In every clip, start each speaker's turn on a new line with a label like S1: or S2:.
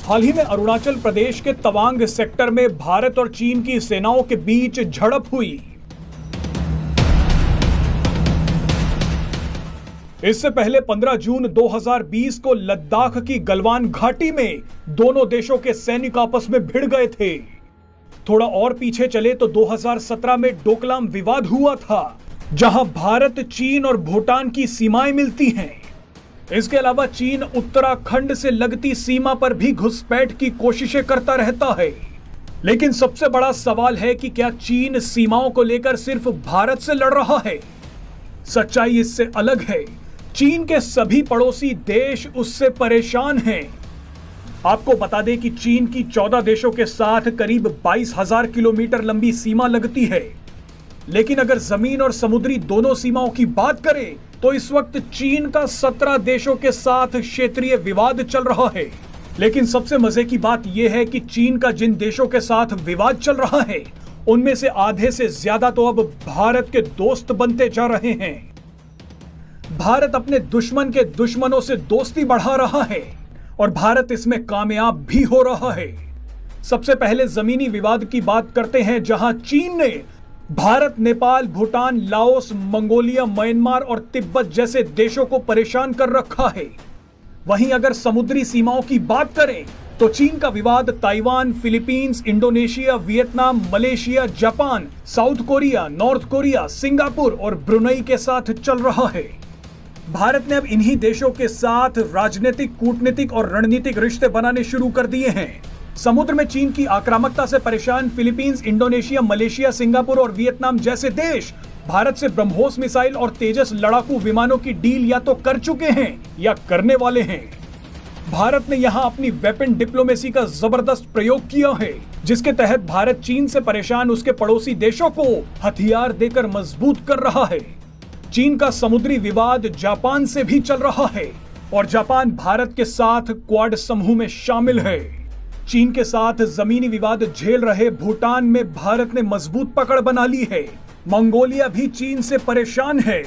S1: हाल ही में अरुणाचल प्रदेश के तवांग सेक्टर में भारत और चीन की सेनाओं के बीच झड़प हुई। इससे पहले 15 जून 2020 को लद्दाख की गलवान घाटी में दोनों देशों के सैनिक आपस में भिड़ गए थे। थोड़ा और पीछे चले तो 2017 में डोकलाम विवाद हुआ था, जहां भारत, चीन और भूटान की सीमाएं मिलती हैं। इसके अलावा चीन उत्तराखंड से लगती सीमा पर भी घुसपैठ की कोशिशें करता रहता है। लेकिन सबसे बड़ा सवाल है कि क्या चीन सीमाओं को लेकर सिर्फ भारत से लड़ रहा है? सच्चाई इससे अलग है। चीन के सभी पड़ोसी देश उससे परेशान हैं। आपको बता दें कि चीन की 14 देशों के साथ करीब 22,000 किलोमीटर लंबी सीमा लगती है। लेकिन अगर जमीन और समुद्री दोनों सीमाओं की बात करें तो इस वक्त चीन का 17 देशों के साथ क्षेत्रीय विवाद चल रहा है। लेकिन सबसे मजे की बात यह है कि चीन का जिन देशों के साथ विवाद चल रहा है उनमें से आधे से ज्यादा तो अब भारत के दोस्त बनते जा रहे हैं। भारत अपने दुश्मन के दुश्मनों से दोस्ती बढ़ा रहा है और भारत इसमें कामयाब भी हो रहा है। सबसे पहले जमीनी विवाद की बात करते हैं, जहां चीन ने Bharat, Nepal, Bhutan, Laos, Mongolia, Myanmar और तिब्बत जैसे देशों को परेशान कर रखा है। वहीं अगर समुद्री सीमाओं की बात करें तो चीन का विवाद Taiwan, Philippines, Indonesia, Vietnam, Malaysia, Japan, south Korea, north Korea, Singapore और ब्रुनेई के साथ चल रहा है। भारत ने अब इन्हीं देशों के साथ राजनीतिक, कूटनीतिक और रणनीतिक रिश्ते बनाने शुरू कर दिए हैं। समुद्र में चीन की आक्रामकता से परेशान फिलीपींस, इंडोनेशिया, मलेशिया, सिंगापुर और वियतनाम जैसे देश भारत से ब्रह्मोस मिसाइल और तेजस लड़ाकू विमानों की डील या तो कर चुके हैं या करने वाले हैं। भारत ने यहां अपनी वेपन डिप्लोमेसी का जबरदस्त प्रयोग किया है, जिसके तहत भारत चीन से परेशान उसके पड़ोसी देशों को हथियार देकर मजबूत कर रहा है। चीन का समुद्री विवाद जापान से भी चल रहा है और जापान भारत के साथ क्वाड समूह में शामिल है। चीन के साथ जमीनी विवाद झेल रहे भूटान में भारत ने मजबूत पकड़ बना ली है। मंगोलिया भी चीन से परेशान है।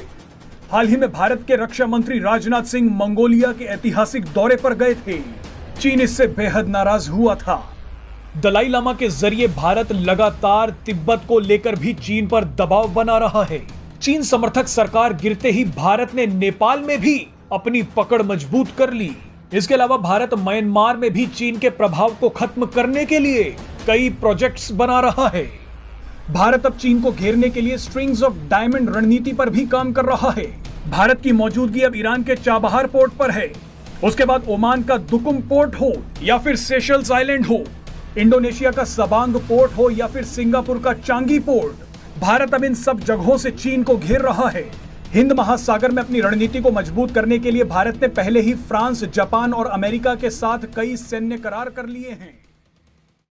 S1: हाल ही में भारत के रक्षा मंत्री राजनाथ सिंह मंगोलिया के ऐतिहासिक दौरे पर गए थे। चीन इससे बेहद नाराज हुआ था। दलाई लामा के जरिए भारत लगातार तिब्बत को लेकर भी चीन पर दबाव बना रहा है। चीन समर्थक सरकार गिरते ही भारत ने नेपाल में भी अपनी पकड़ मजबूत कर ली। इसके अलावा भारत म्यांमार में भी चीन के प्रभाव को खत्म करने के लिए कई प्रोजेक्ट्स बना रहा है। भारत अब चीन को घेरने के लिए स्ट्रिंग्स ऑफ डायमंड रणनीति पर भी काम कर रहा है। भारत की मौजूदगी अब ईरान के चाबहार पोर्ट पर है। उसके बाद ओमान का दुकुम पोर्ट हो या फिर सेशल्स आइलैंड हो, इंडोनेशिया का सबांग पोर्ट हो या फिर सिंगापुर का चांगी पोर्ट, भारत अब इन सब जगहों से चीन को घेर रहा है। हिंद महासागर में अपनी रणनीति को मजबूत करने के लिए भारत ने पहले ही फ्रांस, जापान और अमेरिका के साथ कई सैन्य करार कर लिए हैं।